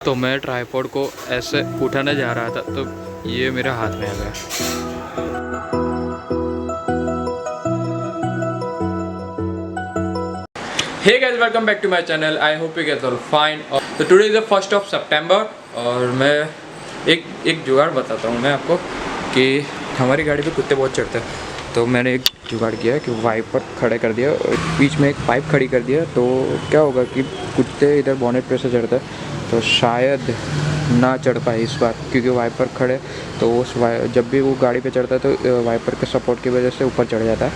तो मैं ट्राइपॉड को ऐसे उठाने जा रहा था तो ये मेरे हाथ में आ गया। Hey guys, welcome back to my channel. I hope you get all fine. तो today is the 1st of September और मैं एक जुगाड़ बताता हूँ मैं आपको कि हमारी गाड़ी पे कुत्ते बहुत चढ़ते हैं। तो मैंने एक जुगाड़ किया है कि वाइपर खड़े कर दिया, बीच में एक पाइप खड़ी कर दिया। तो क्या होगा कि कुत्ते इधर बोनेट पे से चढ़ते हैं तो शायद ना चढ़ पाए इस बार, क्योंकि वाइपर खड़े तो उस जब भी वो गाड़ी पे चढ़ता है तो वाइपर के सपोर्ट की वजह से ऊपर चढ़ जाता है।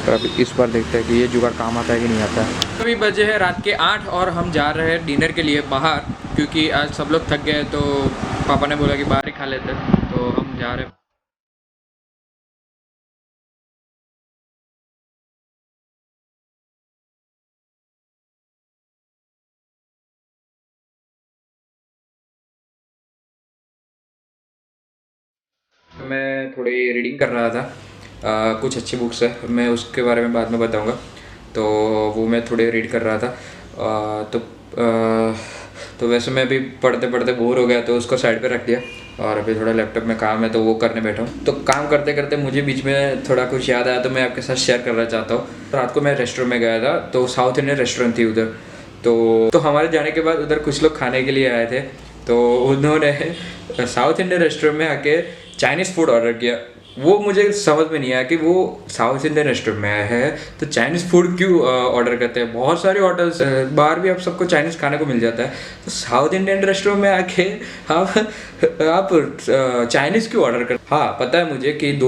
तो अभी इस बार देखते हैं कि ये जुगाड़ काम आता है कि नहीं आता है। अभी बजे हैं रात के 8 और हम जा रहे हैं डिनर के लिए बाहर, क्योंकि आज सब लोग थक गए तो पापा ने बोला कि बाहर ही खा लेते, तो हम जा रहे हैं। तो मैं थोड़ी रीडिंग कर रहा था, कुछ अच्छी बुक्स है, मैं उसके बारे में बाद में बताऊंगा। तो वो मैं थोड़े रीड कर रहा था। तो वैसे मैं अभी पढ़ते पढ़ते बोर हो गया तो उसको साइड पे रख दिया और अभी थोड़ा लैपटॉप में काम है तो वो करने बैठा हूँ। तो काम करते करते मुझे बीच में थोड़ा कुछ याद आया तो मैं आपके साथ शेयर करना चाहता हूँ। रात को मैं रेस्टोरेंट में गया था तो साउथ इंडियन रेस्टोरेंट थी उधर। तो हमारे जाने के बाद उधर कुछ लोग खाने के लिए आए थे तो उन्होंने साउथ इंडियन रेस्टोरेंट में आके चाइनीज़ फूड ऑर्डर किया। वो मुझे समझ में नहीं आया कि वो साउथ इंडियन रेस्टोरेंट में आया है तो चाइनीज़ फूड क्यों ऑर्डर करते हैं। बहुत सारे होटल्स बाहर भी आप सबको चाइनीज़ खाने को मिल जाता है, तो साउथ इंडियन रेस्टोरेंट में आके आप चाइनीज़ क्यों ऑर्डर कर। हाँ, पता है मुझे कि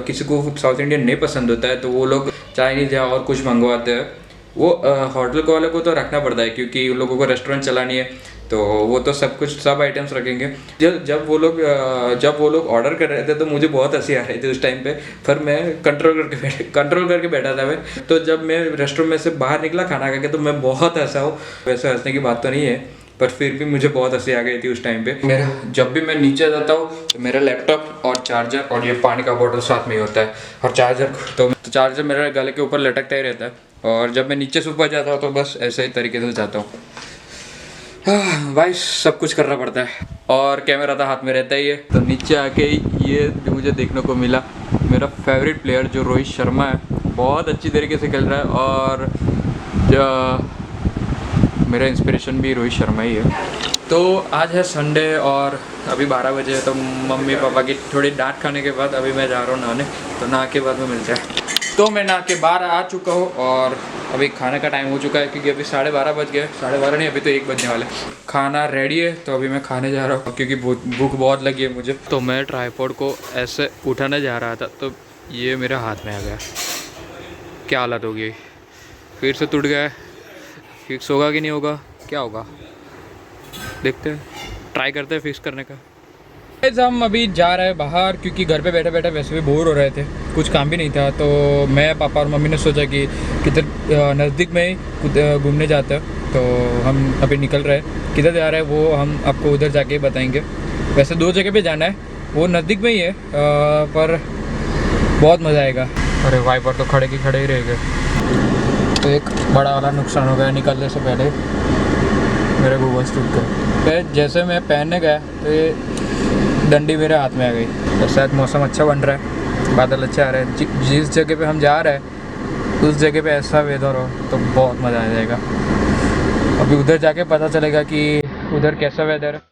किसी को साउथ इंडियन नहीं पसंद होता है तो वो लोग चाइनीज़ या और कुछ मंगवाते हैं। वो होटल वाले को तो रखना पड़ता है क्योंकि उन लोगों को रेस्टोरेंट चलानी है, तो वो तो सब आइटम्स रखेंगे। जब वो लोग ऑर्डर कर रहे थे तो मुझे बहुत हंसी आ रही थी उस टाइम पे, पर मैं कंट्रोल करके बैठा था मैं। तो जब मैं रेस्टोरेंट में से बाहर निकला खाना खा के तो मैं बहुत हंसा हूँ। वैसे हंसने की बात तो नहीं है पर फिर भी मुझे बहुत हंसी आ गई थी उस टाइम पे। मेरा जब भी मैं नीचे जाता हूँ तो मेरा लैपटॉप और चार्जर और ये पानी का बोतल साथ में ही होता है। और चार्जर मेरे गले के ऊपर लटकता ही रहता है। और जब मैं नीचे से ऊपर जाता हूँ तो बस ऐसे ही तरीके से जाता हूँ। भाई सब कुछ करना पड़ता है और कैमरा तो हाथ में रहता ही है। तो नीचे आके ये जो मुझे देखने को मिला, मेरा फेवरेट प्लेयर जो रोहित शर्मा है बहुत अच्छी तरीके से खेल रहा है और मेरा इंस्पिरेशन भी रोहित शर्मा ही है। तो आज है संडे और अभी 12 बजे है तो मम्मी पापा की थोड़ी डांट खाने के बाद अभी मैं जा रहा हूँ नहाने। तो नहा के बाद में मिलता है। तो मैं नहा के बाहर आ चुका हूँ और अभी खाने का टाइम हो चुका है क्योंकि अभी 12:30 बज गए। 12:30 नहीं, अभी तो 1 बजने वाले। खाना रेडी है तो अभी मैं खाने जा रहा हूँ क्योंकि भूख बहुत लगी है मुझे। तो मैं ट्राइपॉड को ऐसे उठाने जा रहा था तो ये मेरे हाथ में आ गया। क्या हालत हो गई, फिर से टूट गया है। फिक्स होगा कि नहीं होगा, क्या होगा देखते हैं, ट्राई करते हैं फिक्स करने का। हम अभी जा रहे हैं बाहर क्योंकि घर पे बैठे बैठे वैसे भी बोर हो रहे थे, कुछ काम भी नहीं था। तो मैं पापा और मम्मी ने सोचा कि किधर नज़दीक में ही घूमने जाते हैं। तो हम अभी निकल रहे हैं, किधर जा रहे हैं वो हम आपको उधर जाके ही बताएंगे। वैसे 2 जगह पे जाना है, वो नज़दीक में ही है पर बहुत मज़ा आएगा। अरे वाइपर तो खड़े की खड़े ही रह गए। तो एक बड़ा वाला नुकसान हो गया, निकलने से पहले मेरे गूगल टूट गए। जैसे मैं पहनने गया तो ये डंडी मेरे हाथ में आ गई। तो शायद मौसम अच्छा बन रहा है, बादल अच्छे आ रहे हैं। जिस जगह पे हम जा रहे हैं उस जगह पे ऐसा वेदर हो तो बहुत मज़ा आ जाएगा। अभी उधर जाके पता चलेगा कि उधर कैसा वेदर है।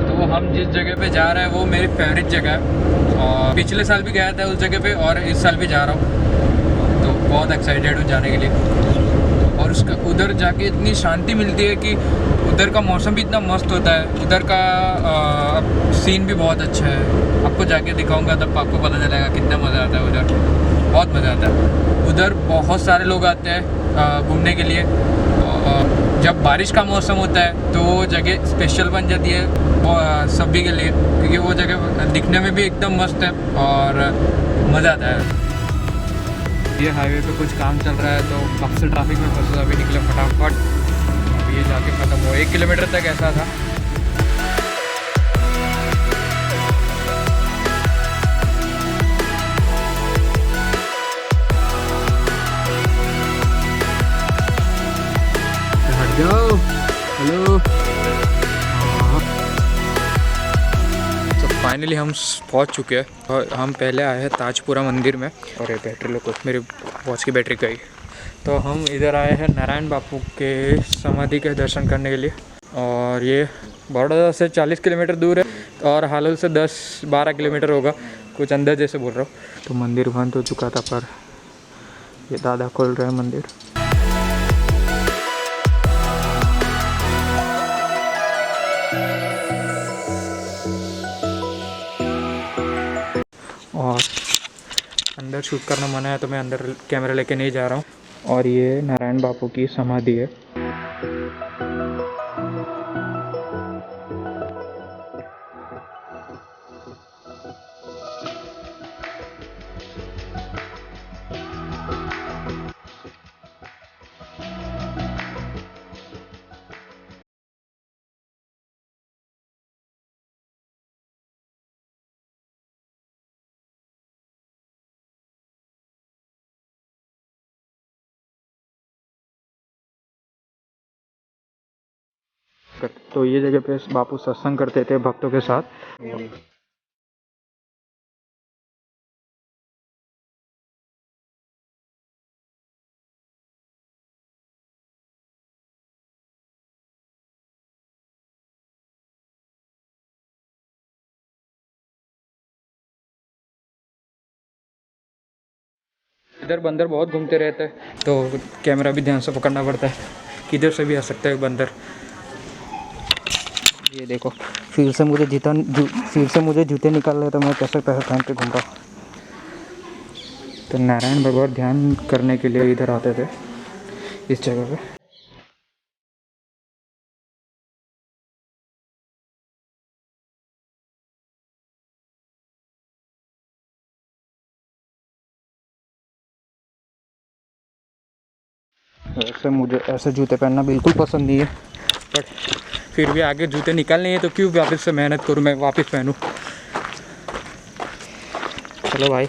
तो हम जिस जगह पे जा रहे हैं वो मेरी फेवरेट जगह है और पिछले साल भी गया था उस जगह पे और इस साल भी जा रहा हूँ। तो बहुत एक्साइटेड हूँ जाने के लिए। और उसका उधर जाके इतनी शांति मिलती है कि उधर का मौसम भी इतना मस्त होता है, उधर का सीन भी बहुत अच्छा है। आपको जाके दिखाऊंगा तब आपको पता चलेगा कितना मज़ा आता है उधर, बहुत मज़ा आता है। उधर बहुत सारे लोग आते हैं घूमने के लिए। जब बारिश का मौसम होता है तो वो जगह स्पेशल बन जाती है सभी के लिए, क्योंकि वो जगह दिखने में भी एकदम मस्त है और मज़ा आता है। ये हाईवे पे कुछ काम चल रहा है तो कब से ट्रैफिक में फंसा, अभी निकले फटाफट, अब ये जाके ख़त्म हो। 1 किलोमीटर तक ऐसा था। हट जाओ। हेलो। तो फाइनली हम पहुंच चुके हैं और हम पहले आए हैं ताजपुरा मंदिर में। और ये बैटरी लो, मेरी वॉच की बैटरी गई। तो हम इधर आए हैं नारायण बापू के समाधि के दर्शन करने के लिए। और ये बड़ौदा से 40 किलोमीटर दूर है और हालोल से 10-12 किलोमीटर होगा, कुछ अंदाजे से बोल रहा हूँ। तो मंदिर बंद हो चुका था पर ये दादा खोल रहे हैं मंदिर। और अंदर शूट करना मना है तो मैं अंदर कैमरा लेके नहीं जा रहा हूँ। और ये नारायण बापू की समाधि है। तो ये जगह पे बापू सत्संग करते थे भक्तों के साथ। इधर बंदर बहुत घूमते रहते हैं तो कैमरा भी ध्यान से पकड़ना पड़ता है, किधर से भी आ सकता है बंदर। ये देखो, फिर से मुझे जूते निकाल ले तो मैं कैसे पैसे पहन के घूम रहा। तो नारायण भगवान ध्यान करने के लिए इधर आते थे इस जगह पे। वैसे मुझे ऐसे जूते पहनना बिल्कुल पसंद नहीं है, बट फिर भी आगे जूते निकालने हैं तो क्यों वापस से मेहनत करूँ, मैं वापस पहनूँ। चलो भाई।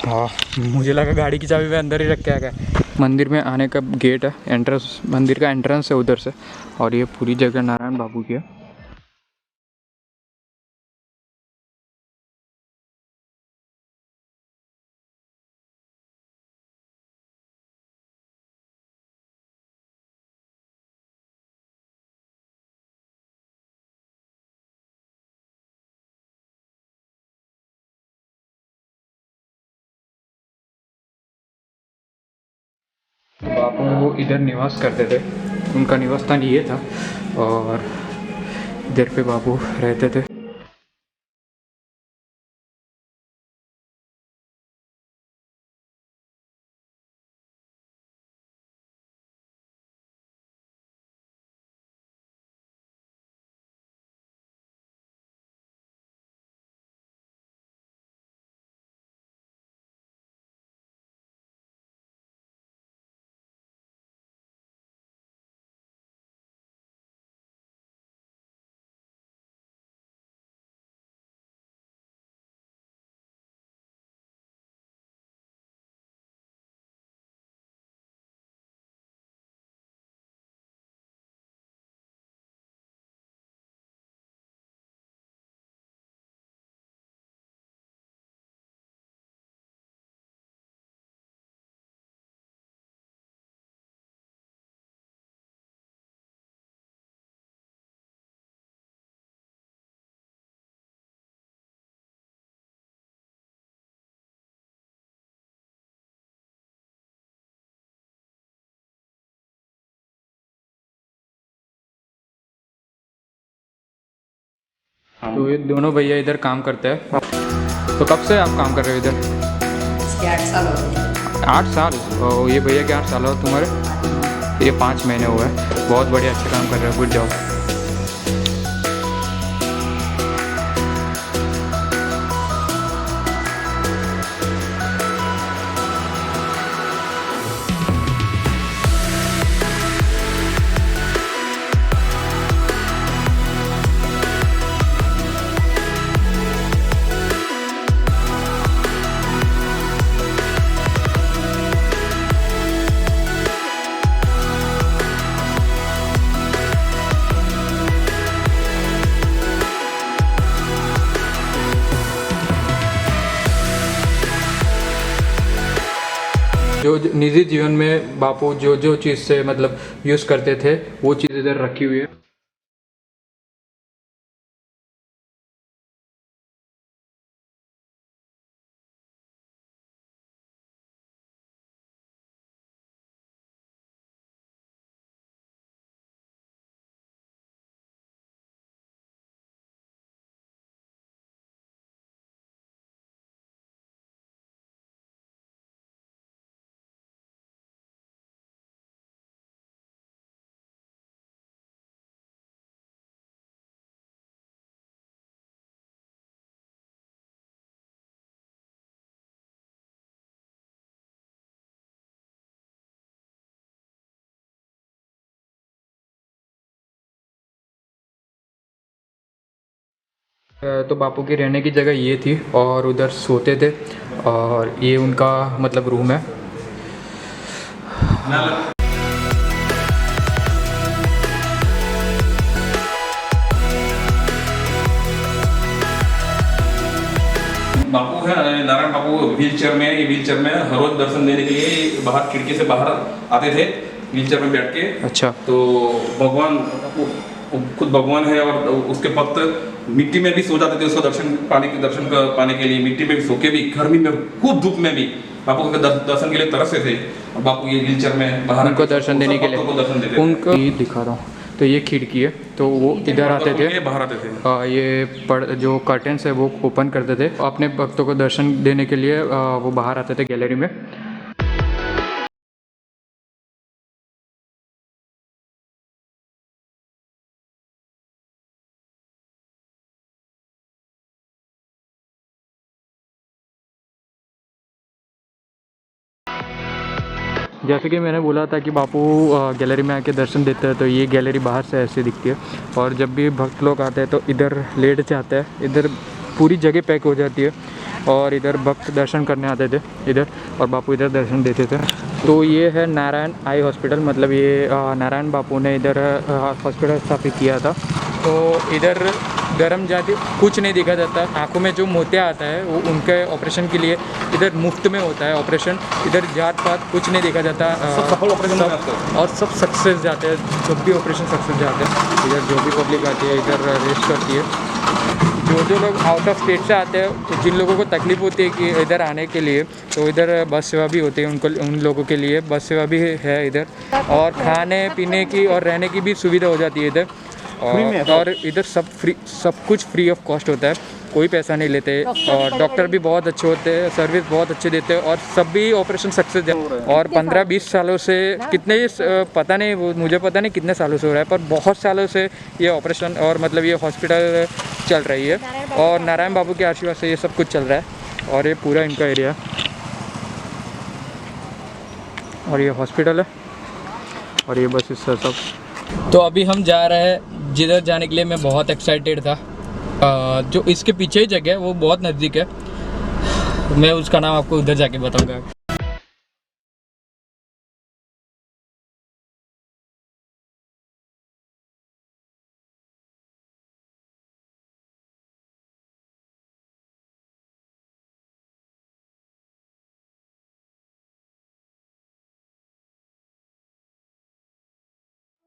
हाँ, मुझे लगा गाड़ी की चाबी मैं अंदर ही रख के आ गया। मंदिर में आने का गेट है, एंट्रेंस, मंदिर का एंट्रेंस है उधर से। और ये पूरी जगह नारायण बाबू की है। तो बापू इधर निवास करते थे, उनका निवास स्थान ये था और इधर पे बापू रहते थे। तो ये दोनों भैया इधर काम करते हैं। तो कब से आप काम कर रहे हो इधर? इसके 8 साल हो गए। 8 साल? और ये भैया के 8 साल और तुम्हारे? ये 5 महीने हुए हैं। बहुत बढ़िया, अच्छा काम कर रहे हो, गुड जॉब। जो निजी जीवन में बापू जो चीज़ से मतलब यूज़ करते थे वो चीज़ इधर रखी हुई है। तो बापू की रहने की जगह ये थी और उधर सोते थे और ये उनका मतलब रूम है। बापू है नारायण बापू व्हीलचेयर में हर रोज दर्शन देने के लिए बाहर खिड़की से बाहर आते थे व्हीलचेयर में बैठ के। अच्छा। तो भगवान खुद भगवान है और उसके भक्त मिट्टी में भी सो जाते थे उसको दर्शन पाने के लिए। मिट्टी में भी सो के भी, गर्मी में खूब धूप में भी बापू के दर्शन के लिए तरसते थे। बापू ये व्हीलचेयर में बाहर उनको दर्शन देने के लिए उनको दिखा रहा हूँ। तो ये खिड़की है, तो वो इधर आते थे, बाहर आते थे। ये जो कर्टेन्स है वो ओपन करते थे, अपने भक्तों को दर्शन देने के लिए वो बाहर आते थे गैलरी में। जैसे कि मैंने बोला था कि बापू गैलरी में आके दर्शन देते हैं, तो ये गैलरी बाहर से ऐसे दिखती है और जब भी भक्त लोग आते हैं तो इधर लेट जाते हैं। इधर पूरी जगह पैक हो जाती है और इधर भक्त दर्शन करने आते थे इधर, और बापू इधर दर्शन देते थे। तो ये है नारायण आई हॉस्पिटल, मतलब ये नारायण बापू ने इधर हॉस्पिटल स्थापित किया था। तो इधर गर्म जाति कुछ नहीं देखा जाता। आँखों में जो मोतिया आता है वो उनके ऑपरेशन के लिए इधर मुफ्त में होता है ऑपरेशन। इधर जात पात कुछ नहीं देखा जाता, सब सफल ऑपरेशन और सब सक्सेस जाते हैं। जब भी ऑपरेशन सक्सेस जाते हैं इधर, जो भी पब्लिक आती है इधर रेस्ट करती है। जो लोग आउट ऑफ स्टेट से आते हैं, जिन लोगों को तकलीफ़ होती है कि इधर आने के लिए, तो इधर बस सेवा भी होती है उन लोगों के लिए बस सेवा भी है इधर, और खाने पीने की और रहने की भी सुविधा हो जाती है इधर। और इधर सब कुछ फ्री ऑफ कॉस्ट होता है, कोई पैसा नहीं लेते, और डॉक्टर भी बहुत अच्छे होते हैं, सर्विस बहुत अच्छे देते हैं, और सब भी ऑपरेशन सक्सेस। और 15-20 सालों से पता नहीं, वो मुझे पता नहीं कितने सालों से हो रहा है, पर बहुत सालों से ये ऑपरेशन और मतलब ये हॉस्पिटल चल रही है, और नारायण बाबू के आशीर्वाद से ये सब कुछ चल रहा है। और ये पूरा इनका एरिया, और ये हॉस्पिटल है, और ये बस इससे सब। तो अभी हम जा रहे हैं जिधर जाने के लिए मैं बहुत एक्साइटेड था। जो इसके पीछे ही जगह है वो बहुत नज़दीक है, मैं उसका नाम आपको उधर जाके बताऊंगा।